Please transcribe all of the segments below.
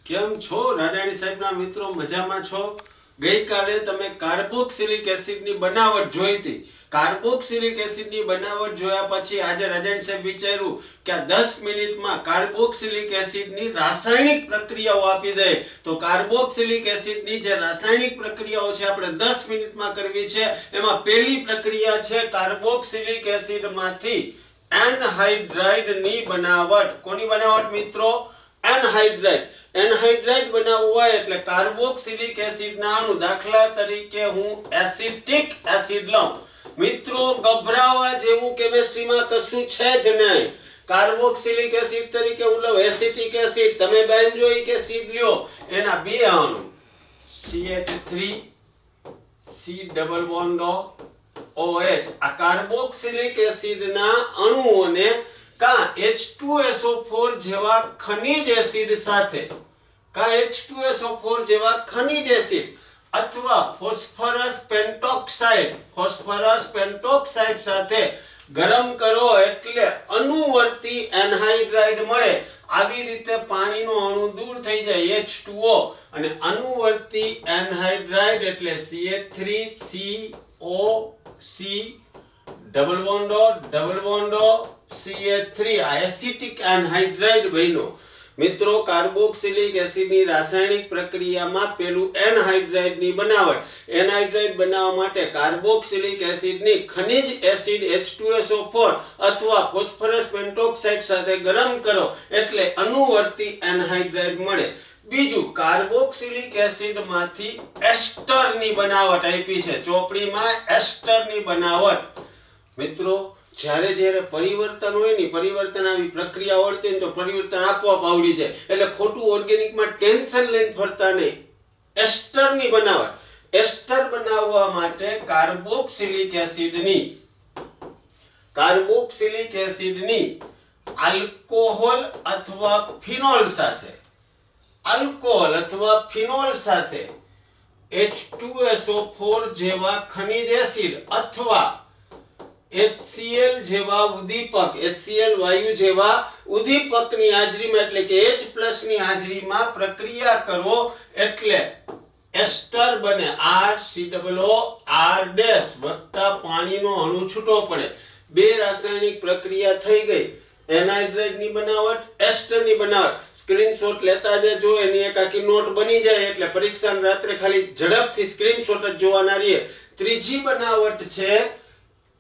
કેમ છો રાજાણી સાહેબના મિત્રો? મજામાં છો? ગઈકાલે તમે કાર્બોક્સિલિક એસિડની બનાવટ જોઈ હતી. કાર્બોક્સિલિક એસિડની બનાવટ જોયા પછી આજે રાજાણી સાહેબ વિચાર્યું કે આ 10 મિનિટમાં કાર્બોક્સિલિક એસિડની રાસાયણિક પ્રક્રિયાઓ આપી દે. તો કાર્બોક્સિલિક એસિડની જે રાસાયણિક પ્રક્રિયાઓ છે આપણે 10 મિનિટમાં કરવી છે. એમાં પહેલી પ્રક્રિયા છે કાર્બોક્સિલિક એસિડમાંથી એનહાઇડ્રાઇડની બનાવટ. કોની બનાવટ મિત્રો? એનહાઇડ્રાઇડ. એનહાઇડ્રાઇડ બનાવવું હોય એટલે કાર્બોક્સિલિક એસિડના અણુ, દાખલા તરીકે હું એસિટિક એસિડ લઉં. મિત્રો ગભરાવા જેવું કેમિસ્ટ્રીમાં કશું છે જ નહીં. કાર્બોક્સિલિક એસિડ તરીકે હું લઉં એસિટિક એસિડ. તમે બેન્ઝોઇક એસિડ લ્યો, એના બે અણુ CH3 C double bond OH. આ કાર્બોક્સિલિક એસિડના અણુઓને કા H2SO4 જેવા ખનિજ એસિડ સાથે, કા H2SO4 જેવા ખનિજ એસિડ અથવા ફોસ્ફરસ પેન્ટોક્સાઇડ સાથે ગરમ કરો એટલે અનુવર્તી એનહાઇડ્રાઇડ મળે. આવી રીતે પાણીનો અણુ દૂર થઈ જાય H2O અને અનુવર્તી એનહાઇડ્રાઇડ એટલે CH3COC ડબલ બોન્ડ CH3 આ એસિટિક એનહાઇડ્રાઇડ બન્યો. મિત્રો કાર્બોક્સિલિક એસિડની રાસાયણિક પ્રક્રિયામાં પેલું એનહાઇડ્રાઇડની બનાવટ. એનહાઇડ્રાઇડ બનાવવા માટે કાર્બોક્સિલિક એસિડની ખનિજ એસિડ H2SO4 અથવા ફોસ્ફરસ પેન્ટોક્સાઇડ સાથે ગરમ કરો એટલે અનુવર્તી એનહાઇડ્રાઇડ મળે. બીજું, કાર્બોક્સિલિક એસિડમાંથી એસ્ટરની બનાવટ આપી છે ચોપડીમાં. એસ્ટરની બનાવટ મિત્રો જ્યારે પરિવર્તન હોય ને, પરિવર્તન આવી પ્રક્રિયા આવડતી ને તો પરિવર્તન આપોઆપ આવડી જાય. એટલે ખોટું ઓર્ગેનિકમાં ટેન્શન લઈને ફરતા નહીં. એસ્ટરની બનાવટ. એસ્ટર બનાવવા માટે કાર્બોક્સિલિક એસિડની આલ્કોહોલ અથવા ફિનોલ સાથે H2SO4 જેવા ખનિજ એસિડ અથવા HCl જેવા ઉદ્દીપક, HCl વાયુ જેવા ઉદ્દીપકની હાજરીમાં એટલે કે H+ ની હાજરીમાં પ્રક્રિયા કરો એટલે એસ્ટર બને. RCOOR- વત્તા પાણીનો અણુ છૂટો પડે. બે રાસાયણિક પ્રક્રિયા થઈ ગઈ. એનહાઇડ્રાઇડની બનાવટ, એસ્ટરની બનાવટ. સ્ક્રીનશોટ લેતા જજો, એની એક આખી નોટ બની જાય એટલે પરીક્ષાની રાત્રે ખાલી ઝડપથી સ્ક્રીનશોટ જ જોવાના રહીએ. ત્રીજી બનાવટ છે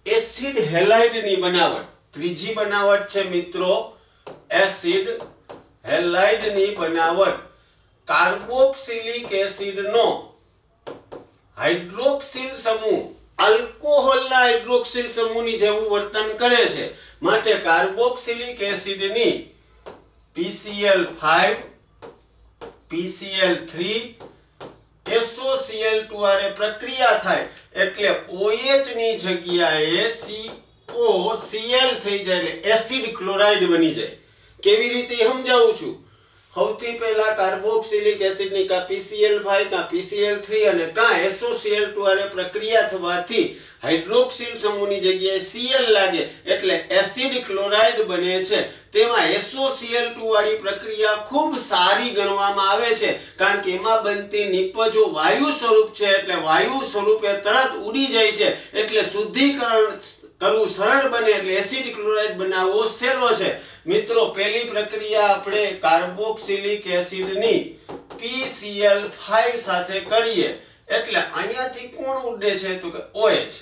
એસિડ હેલાઇડની બનાવટ. ત્રીજી બનાવટ છે મિત્રો એસિડ હેલાઇડની બનાવટ. કાર્બોક્સિલિક એસિડનો હાઇડ્રોક્સિલ સમૂહ આલ્કોહોલના હાઇડ્રોક્સિલ સમૂહની જેવું વર્તન કરે છે. માટે કાર્બોક્સિલિક એસિડની PCl5 PCl3 SOCl2 આરે પ્રક્રિયા થાય એટલે OH ની જગ્યાએ COCl થઈ જાય એટલે એસિડ ક્લોરાઇડ બની જાય. કેવી રીતે સમજાવું છું. સૌથી પહેલા કાર્બોક્સિલિક એસિડની કા PCl5 કા PCl3 અને કા SOCl2 આરે પ્રક્રિયા થવાથી હાઇડ્રોક્સિલ સમૂહની જગ્યાએ Cl લાગે એટલે એસિડ ક્લોરાઇડ બને છે. તેમાં SOCl2 વાળી પ્રક્રિયા ખૂબ સારી ગણવામાં આવે છે કારણ કે એમાં બનતી નિપજો વાયુ સ્વરૂપ છે એટલે વાયુ સ્વરૂપે તરત ઉડી જાય છે એટલે શુદ્ધિકરણ કરવું સરળ બને એટલે એસિડ ક્લોરાઇડ બનાવવો સહેલો છે. મિત્રો પહેલી પ્રક્રિયા આપણે કાર્બોક્સિલિક એસિડની PCl5 સાથે કરીએ એટલે અહીંયાથી કોણ ઉડે છે તો કે OH.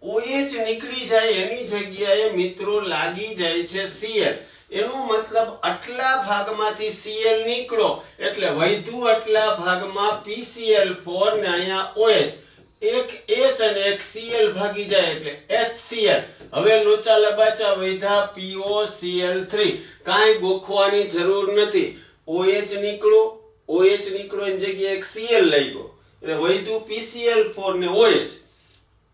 OH નીકળી જાય એની જગ્યાએ મિત્રો લાગી જાય છે Cl. એનો મતલબ આટલા ભાગમાંથી Cl નીકળો એટલે વધુ આટલા ભાગમાં PCl4 ને અહીંયા OH. એક H અને એક Cl ભાગી જાય એટલે HCl. હવે લોચા લબાચા વધ્યા POCl3. કાંઈ ગોખવાની જરૂર નથી. OH નીકળો એની જગ્યાએ એક Cl લઈ ગયો એટલે વધ્યું PCl4 ને OH.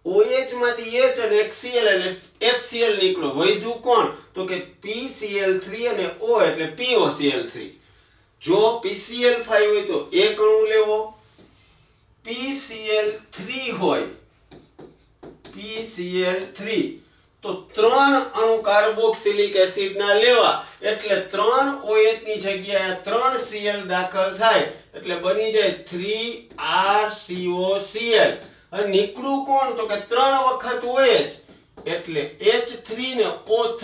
OH માંથી H અને એક Cl એટલે HCl નીકળો. વધ્યું કોણ તો કે PCl3 અને O એટલે POCl3. જો PCl5 હોય તો એક અણુ લેવો, PCl3 હોય PCl3 તો 3 અણુ કાર્બોક્સિલિક એસિડના લેવા એટલે 3 OH ની જગ્યાએ 3 Cl દાખલ થાય એટલે બની જાય 3RCOCl. અને નીકળું કોણ તો કે 3 વખત OH એટલે H3 ને O3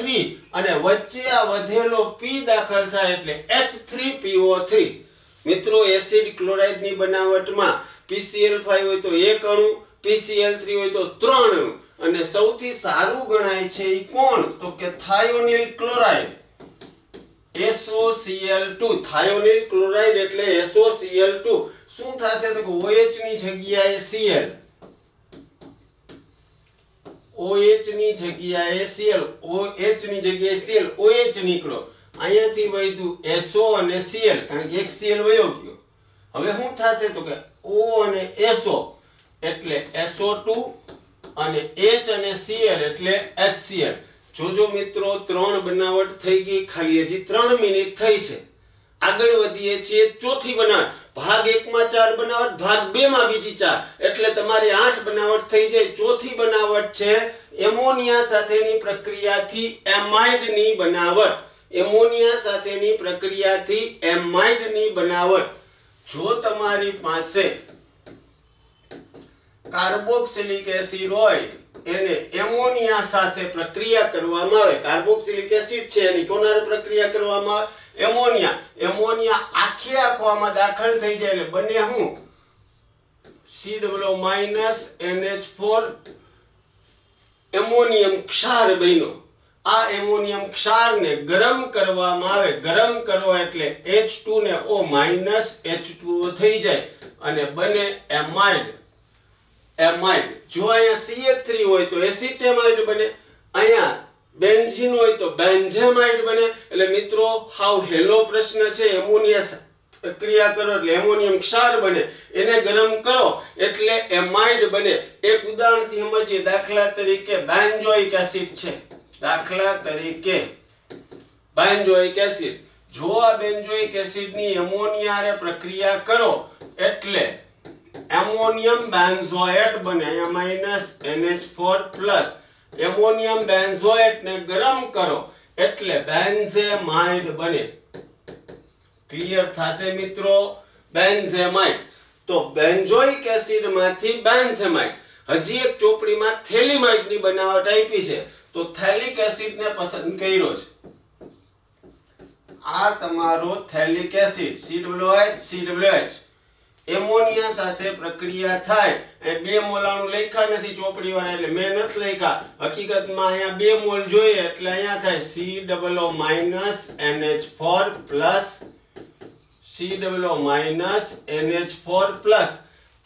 અને વચ્ચે આ વધેલો P દાખલ થાય એટલે H3PO3. મિત્રો એસિડ ક્લોરાઇડ ની બનાવટમાં PCl5 હોય તો 1 અણુ, PCl3 હોય તો 3 અણુ અને સૌથી સારું ગણાય છે ઈ કોણ તો કે થાયોનિલ ક્લોરાઇડ SOCl2. થાયોનિલ ક્લોરાઇડ એટલે SOCl2. શું થશે તો કે OH ની જગ્યાએ Cl, OH ની જગ્યાએ Cl, OH ની જગ્યાએ Cl, OH નીકળો. અહીંયાથી વધ્યું SO અને Cl કારણ કે એક Cl વયો ગયો. હવે શું થશે તો કે O અને SO એટલે SO2 અને H અને Cl એટલે HCl. જોજો મિત્રો 3 બનાવટ થઈ ગઈ, ખાલી હજી 3 મિનિટ થઈ છે. આગળ વધીએ છીએ ચોથી બનાવટ. ભાગ 1 માં 4 બનાવટ, ભાગ 2 માં બીજી 4 એટલે તમારે 8 બનાવટ થઈ જાય. ચોથી બનાવટ છે એમોનિયા સાથેની પ્રક્રિયાથી એમાઇડ ની બનાવટ. એમોનિયા સાથેની પ્રક્રિયાથી એમાઇડ ની બનાવટ. જો તમારી પાસે કાર્બોક્સિલિક એસિડ હોય એને એમોનિયા સાથે પ્રક્રિયા કરવામાં આવે. કાર્બોક્સિલિક એસિડ છે એની કોનારે પ્રક્રિયા કરવામાં આવે એમોનિયા. એમોનિયા આખો દાખલ થઈ જાય એટલે બને શું COO- NH4 એમોનિયમ ક્ષાર બન્યો. આ એમોનિયમ ક્ષારને ગરમ કરવામાં આવે. ગરમ કરો એટલે H2 ને O H2O થઈ જાય અને બને એમાઇડ. એમાઇડ. જો અહીંયા CH3 હોય તો એસિટેમાઇડ બને, અહીંયા બેન્ઝીન હોય તો બેન્ઝેમાઇડ બને. એટલે મિત્રો હાવ હેલો પ્રશ્ન છે. એમોનિયા પ્રક્રિયા કરો એટલે એમોનિયમ ક્ષાર બને, એને ગરમ કરો એટલે એમાઇડ બને. એક ઉદાહરણથી સમજીએ. દાખલા તરીકે બેન્ઝોઇક એસિડ છે. દાખલા તરીકે બેન્ઝોઇક એસિડ. જો આ બેન્ઝોઇક એસિડની એમોનિયા પ્રક્રિયા કરો એટલે એમોનિયમ બેન્ઝોએટ બને. અહીંયા NH4+. એમોનિયમ બેન્ઝોએટ ને ગરમ કરો એટલે બેન્ઝેમાઇડ બને. ક્લિયર થશે મિત્રો? બેન્ઝેમાઇડ. તો બેન્ઝોઇક એસિડ માંથી બેન્ઝેમાઇડ. હજી એક ચોપડીમાં થેલિમાઇડ ની બનાવટ આપી છે તો થેલિક એસિડ ને પસંદ કર્યો છે. આ તમારો થેલિક એસિડ COH. એમોનિયા સાથે પ્રક્રિયા થાય. એ 2 મોલાનું લખ્યા નથી ચોપડી વાળા એટલે મેં નથી લખ્યા. હકીકતમાં અહીંયા 2 મોલ જોઈએ એટલે અહીંયા થાય COO-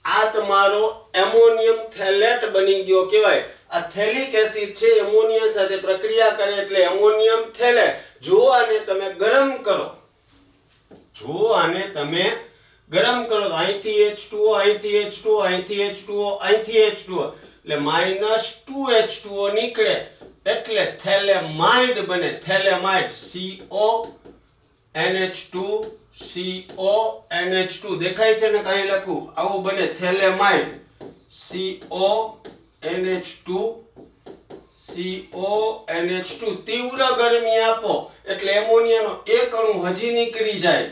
આ તમારો એમોનિયમ થેલેટ બની ગયો કહેવાય. આ થેલિક એસિડ છે એમોનિયા સાથે પ્રક્રિયા કરે એટલે એમોનિયમ થેલેટ. જો આને તમે ગરમ કરો, તો અહીંથી H2O, અહીંથી H2O, અહીંથી H2O, અહીંથી H2O એટલે -2H2O નીકળે એટલે થેલેમાઇડ બને. થેલેમાઇડ CONH2 દેખાય છે ને? કાંઈ લખું આવું બને થેલેમાઇડ. CONH2 તીવ્ર ગરમી આપો એટલે એમોનિયાનો એક અણુ હજી નીકળી જાય.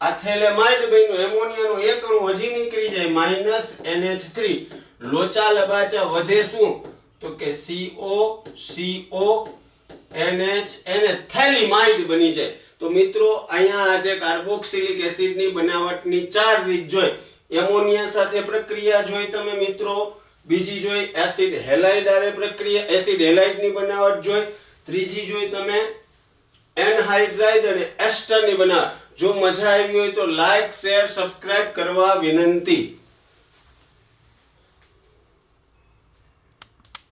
આ થેલેમાઇડ બન્યો. એમોનિયાનો એક અણુ હજી નીકળી જાય -NH3. લોચા લબાચા વધે શું તો કે CONH થેલિમાઇડ બની જાય. તો મિત્રો અહીંયા આજે કાર્બોક્સિલિક એસિડની બનાવટની 4 રીત જોઈ. એમોનિયા સાથે પ્રક્રિયા જોઈ તમે મિત્રો. બીજી જોઈ એસિડ હેલાઇડ આરે પ્રક્રિયા, એસિડ હેલાઇડની બનાવટ જોઈ. ત્રીજી જોઈ તમે એનહાઇડ્રાઇડ અને એસ્ટરની બનાવટ. જો મજા આવી હોય તો લાઈક, શેર, સબસ્ક્રાઇબ કરવા વિનંતી.